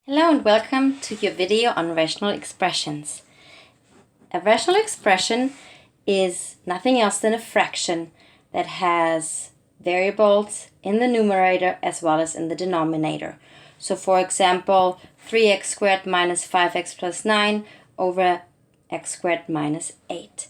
Hello and welcome to your video on rational expressions. A rational expression is nothing else than a fraction that has variables in the numerator as well as in the denominator. So for example, 3x squared minus 5x plus 9 over x squared minus 8.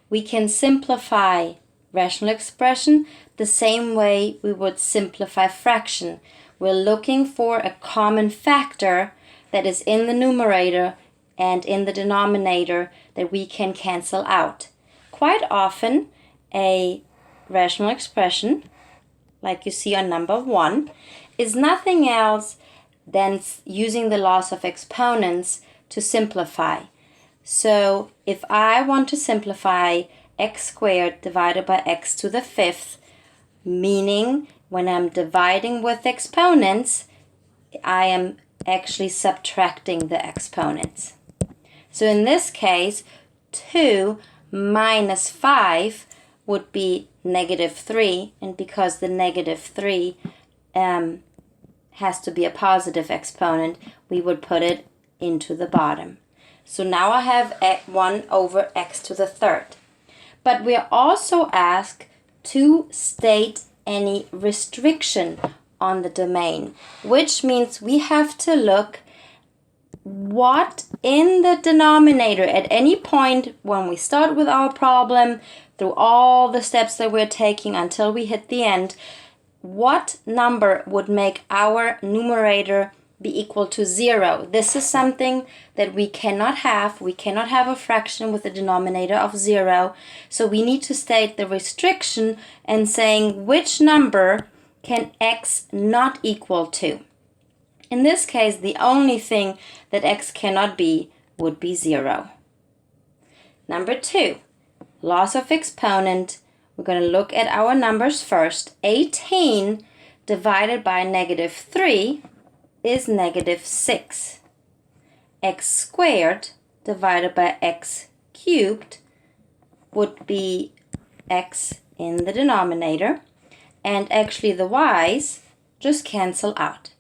We can simplify rational expression the same way we would simplify fraction. We're looking for a common factor that is in the numerator and in the denominator that we can cancel out. Quite often, a rational expression, like you see on number 1, is nothing else than using the laws of exponents to simplify. So if I want to simplify x squared divided by x to the fifth, meaning when I'm dividing with exponents, I am actually subtracting the exponents. So in this case, 2 minus 5 would be negative 3, and because the negative 3 has to be a positive exponent, we would put it into the bottom. So now I have 1 over x to the third. But we are also asked to state any restriction on the domain, which means we have to look what in the denominator at any point when we start with our problem through all the steps that we're taking until we hit the end, what number would make our numerator be equal to 0. This is something that we cannot have. We cannot have a fraction with a denominator of 0. So we need to state the restriction and saying which number can x not equal to. In this case, the only thing that x cannot be would be 0. Number 2, laws of exponent. We're going to look at our numbers first. 18 divided by negative 3 is negative 6. X squared divided by x cubed would be x in the denominator, and actually the y's just cancel out.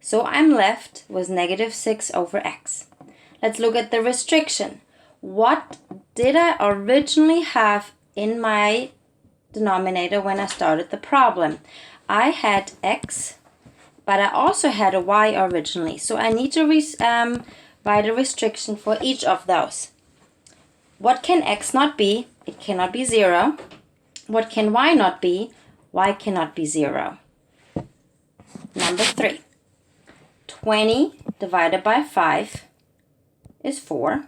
So I'm left with negative 6 over x. Let's look at the restriction. What did I originally have in my denominator when I started the problem? I had x, but I also had a y originally. So I need to write a restriction for each of those. What can x not be? It cannot be 0. What can y not be? Y cannot be 0. Number 3. 20 divided by 5 is 4.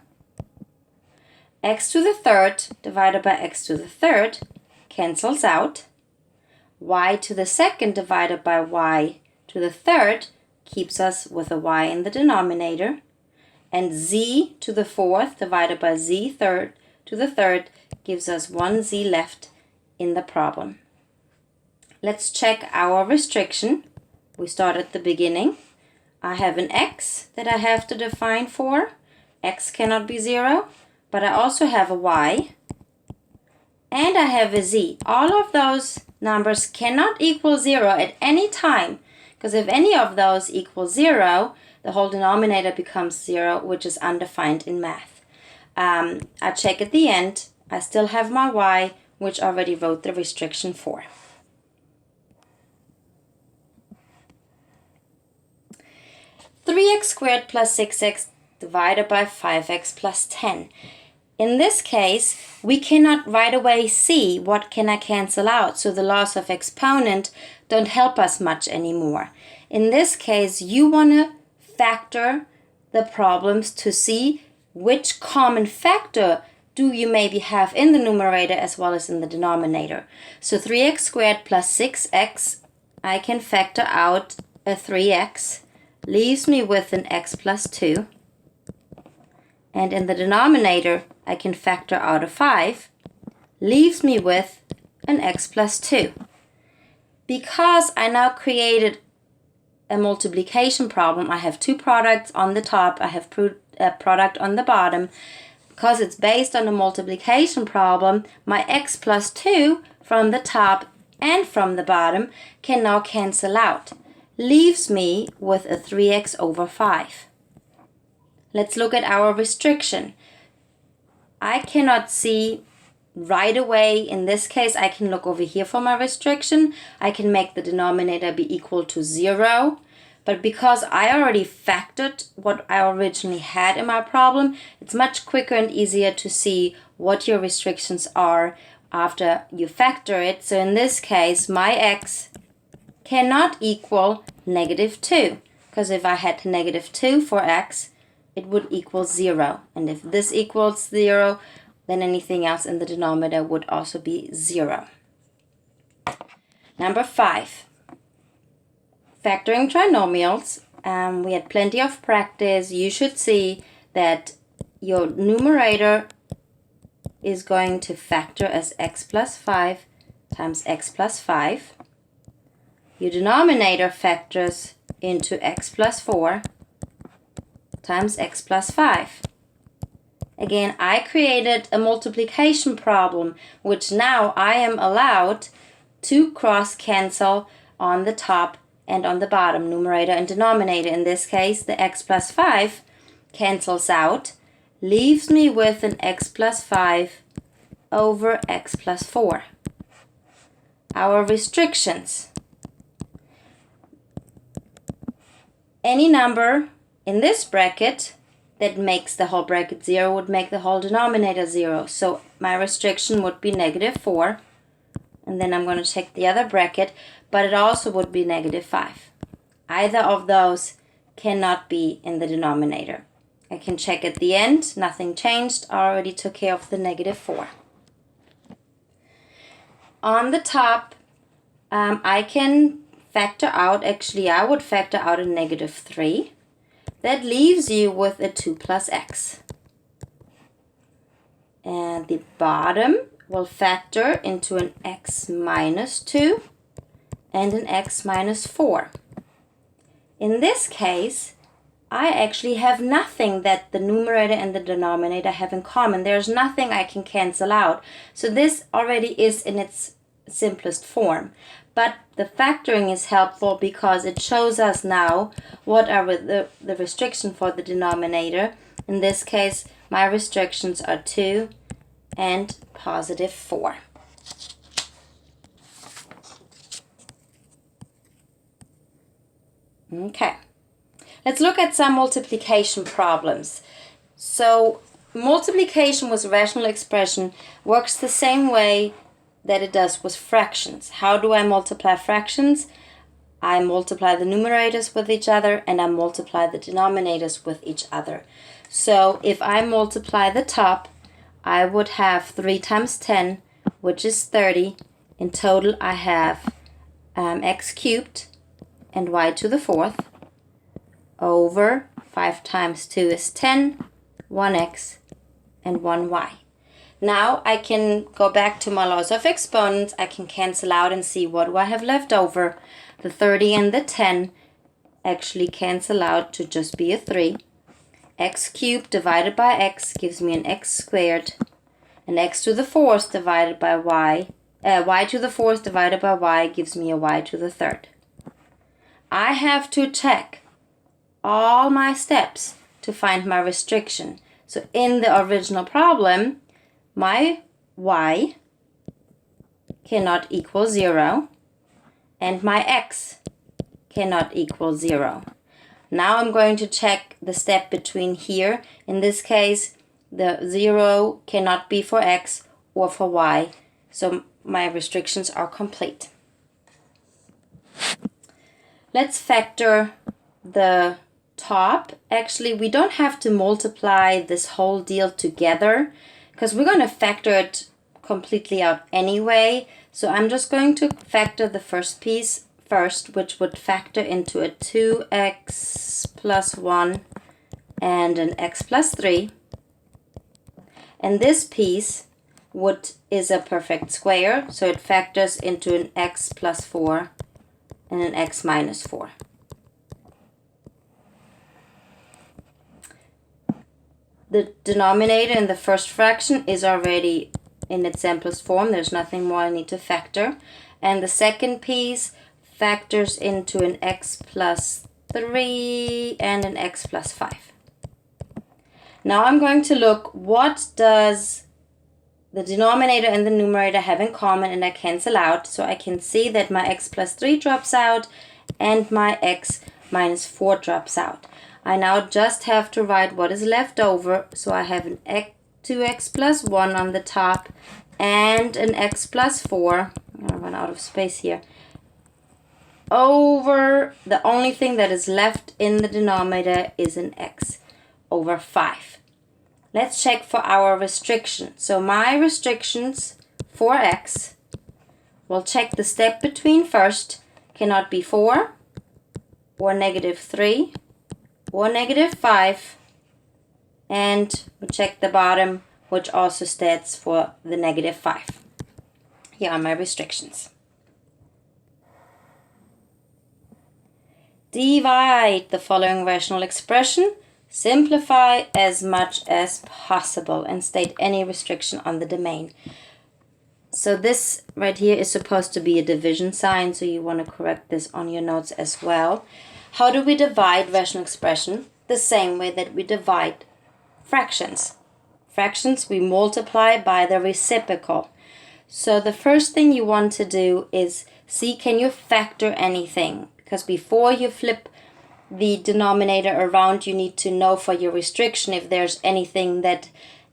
X to the third divided by x to the third cancels out. Y to the second divided by y to the third keeps us with a y in the denominator, and z to the fourth divided by z third to the third gives us 1z left in the problem. Let's check our restriction. We start at the beginning. I have an x that I have to define for. X cannot be 0, but I also have a y, and I have a z. All of those numbers cannot equal 0 at any time, because if any of those equals 0, the whole denominator becomes 0, which is undefined in math. I check at the end. I still have my y, which I already wrote the restriction for. Three x squared plus 6x divided by 5x plus 10. In this case, we cannot right away see what can I cancel out, so the laws of exponent don't help us much anymore. In this case, you want to factor the problems to see which common factor do you maybe have in the numerator as well as in the denominator. So 3x squared plus 6x, I can factor out a 3x, leaves me with an x plus 2. And in the denominator, I can factor out a 5, leaves me with an x plus 2. Because I now created a multiplication problem, I have two products on the top, I have a product on the bottom. Because it's based on a multiplication problem, my x plus 2 from the top and from the bottom can now cancel out, leaves me with a 3x over 5. Let's look at our restriction. I cannot see right away. In this case, I can look over here for my restriction. I can make the denominator be equal to 0. But because I already factored what I originally had in my problem, it's much quicker and easier to see what your restrictions are after you factor it. So in this case, my x cannot equal -2. Because if I had -2 for x, it would equal 0. And if this equals 0, then anything else in the denominator would also be 0. Number 5. Factoring trinomials. We had plenty of practice. You should see that your numerator is going to factor as x plus 5 times x plus 5. Your denominator factors into x plus 4 times x plus 5. Again, I created a multiplication problem, which now I am allowed to cross-cancel on the top and on the bottom, numerator and denominator. In this case, the x plus 5 cancels out, leaves me with an x plus 5 over x plus 4. Our restrictions. Any number in this bracket that makes the whole bracket 0 would make the whole denominator 0. So my restriction would be -4. And then I'm going to check the other bracket, but it also would be -5. Either of those cannot be in the denominator. I can check at the end, nothing changed, I already took care of the -4. On the top, I can factor out, actually I would factor out a -3. That leaves you with a 2 plus x. And the bottom will factor into an x minus 2 and an x minus 4. In this case, I actually have nothing that the numerator and the denominator have in common. There's nothing I can cancel out. So this already is in its simplest form. But the factoring is helpful because it shows us now what are the restriction for the denominator. In this case, my restrictions are 2 and +4. Okay, let's look at some multiplication problems. So multiplication with rational expression works the same way that it does with fractions. How do I multiply fractions? I multiply the numerators with each other and I multiply the denominators with each other. So if I multiply the top, I would have 3 times 10, which is 30. In total, I have x cubed and y to the 4th over 5 times 2 is 10, 1x and 1y. Now I can go back to my laws of exponents. I can cancel out and see what do I have left over. The 30 and the 10 actually cancel out to just be a 3. X cubed divided by x gives me an x squared. And x to the 4th divided by y. Y to the 4th divided by y gives me a y to the 3rd. I have to check all my steps to find my restriction. So in the original problem, my y cannot equal 0 and my x cannot equal 0. Now I'm going to check the step between here. In this case, the 0 cannot be for x or for y, so my restrictions are complete. Let's factor the top. Actually, we don't have to multiply this whole deal together because we're going to factor it completely out anyway. So I'm just going to factor the first piece first, which would factor into a 2x plus 1 and an x plus 3. And this piece is a perfect square, so it factors into an x plus 4 and an x minus 4. The denominator in the first fraction is already in its simplest form. There's nothing more I need to factor. And the second piece factors into an x plus 3 and an x plus 5. Now I'm going to look what does the denominator and the numerator have in common, and I cancel out. So I can see that my x plus 3 drops out and my x minus 4 drops out. I now just have to write what is left over. So I have an 2x plus 1 on the top and an x plus 4. I'm going to run out of space here. Over the only thing that is left in the denominator is an x over 5. Let's check for our restriction. So my restrictions for x, we'll check the step between first, cannot be 4 or -3 or -5, and we'll check the bottom, which also stands for the -5. Here are my restrictions. Divide the following rational expression. Simplify as much as possible and state any restriction on the domain. So this right here is supposed to be a division sign, so you want to correct this on your notes as well. How do we divide rational expression? The same way that we divide fractions. Fractions we multiply by the reciprocal. So the first thing you want to do is see, can you factor anything? Because before you flip the denominator around, you need to know for your restriction if there's anything that,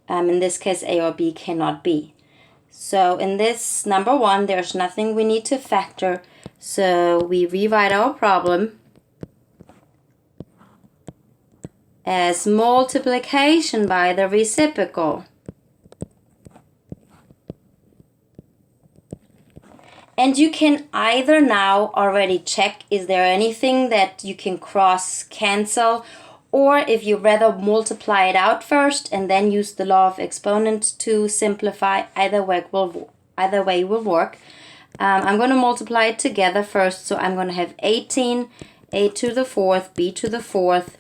in this case, a or b cannot be. So in this number 1, there's nothing we need to factor. So we rewrite our problem as multiplication by the reciprocal. And you can either now already check, is there anything that you can cross cancel, or if you rather multiply it out first and then use the law of exponents to simplify, either way will work. I'm going to multiply it together first, so I'm going to have 18 a to the 4th b to the 4th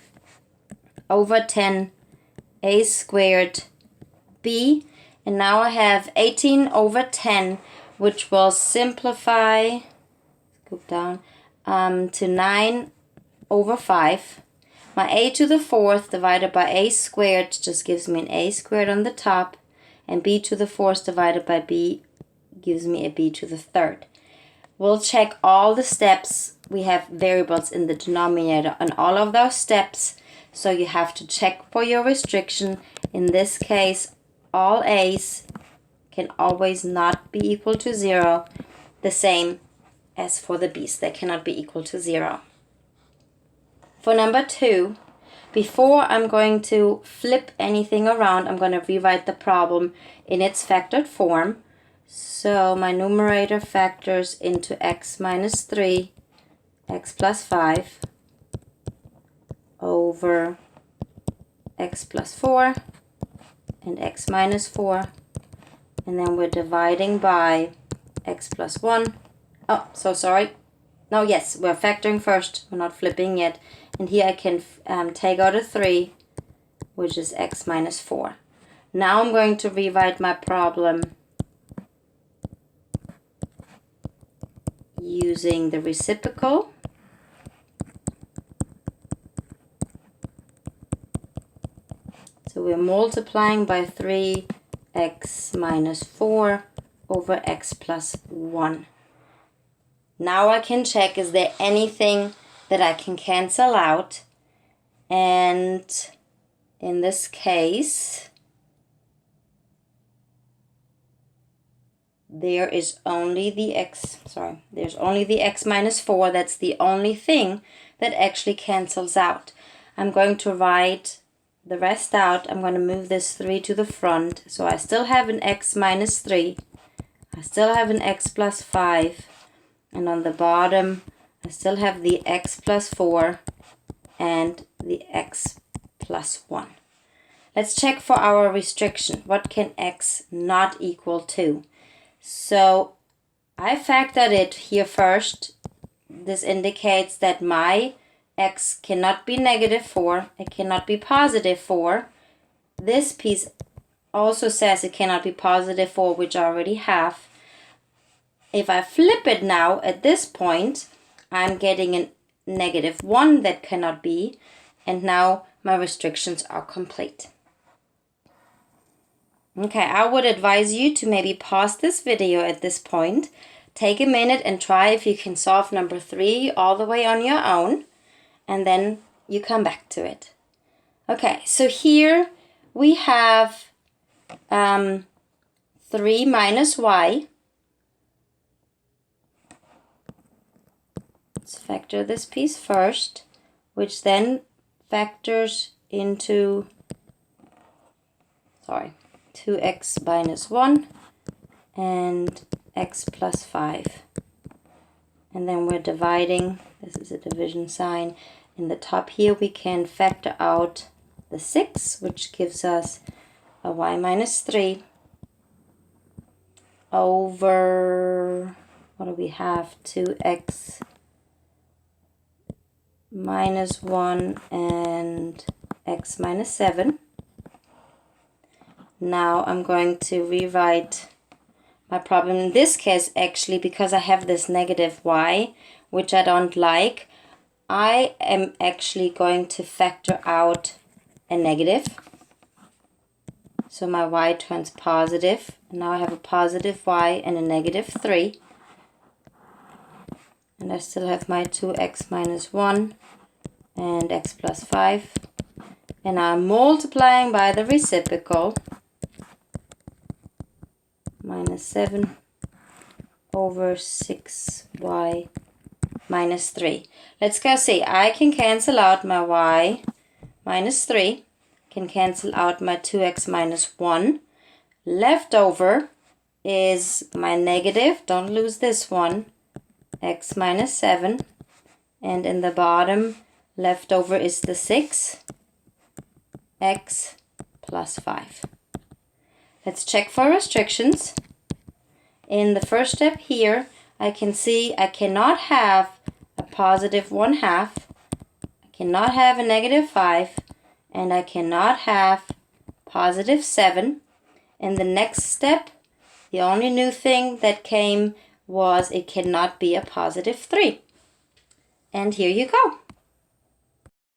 over 10 a squared b, and now I have 18 over 10, which will simplify, scoop down, to 9 over 5. My a to the 4th divided by a squared just gives me an a squared on the top, and b to the 4th divided by b gives me a b to the 3rd. We'll check all the steps. We have variables in the denominator on all of those steps, so you have to check for your restriction. In this case, all a's can always not be equal to 0, the same as for the b's, they cannot be equal to 0. For number 2, before I'm going to flip anything around, I'm going to rewrite the problem in its factored form. So my numerator factors into x minus 3, x plus 5, over x plus 4, and x minus 4. And then we're dividing by x plus 1. Oh, so sorry. No, yes, we're factoring first. We're not flipping yet. And here I can take out a 3, which is x minus 4. Now I'm going to rewrite my problem using the reciprocal. So we're multiplying by 3x minus 4 over x plus 1. Now I can check, is there anything that I can cancel out? And in this case, there's only the x minus 4. That's the only thing that actually cancels out. I'm going to write the rest out. I'm going to move this 3 to the front. So I still have an x minus 3. I still have an x plus 5. And on the bottom, I still have the x plus 4 and the x plus 1. Let's check for our restriction. What can x not equal to? So I factored it here first. This indicates that my x cannot be -4. It cannot be +4. This piece also says it cannot be +4, which I already have. If I flip it now at this point, I'm getting a -1 that cannot be, and now my restrictions are complete. Okay, I would advise you to maybe pause this video at this point, take a minute and try if you can solve number 3 all the way on your own, and then you come back to it. Okay, so here we have 3 minus y. Let's factor this piece first, which then factors into 2x minus 1 and x plus 5. And then we're dividing, this is a division sign. In the top here we can factor out the 6, which gives us a y minus 3 over, what do we have, 2x minus 1 and x minus 7. Now I'm going to rewrite my problem in this case, actually, because I have this negative y, which I don't like. I am actually going to factor out a negative. So my y turns positive. Now I have a positive y and a -3. And I still have my 2x minus 1 and x plus 5. And I'm multiplying by the reciprocal. Minus 7 over 6y minus 3. Let's go see. I can cancel out my y minus 3. Can cancel out my 2x minus 1. Left over is my negative. Don't lose this one. X minus 7. And in the bottom, left over is the 6. X plus 5. Let's check for restrictions. In the first step here, I can see I cannot have a positive 1/2. I cannot have a -5. And I cannot have positive 7. In the next step, the only new thing that came was it cannot be a positive 3. And here you go.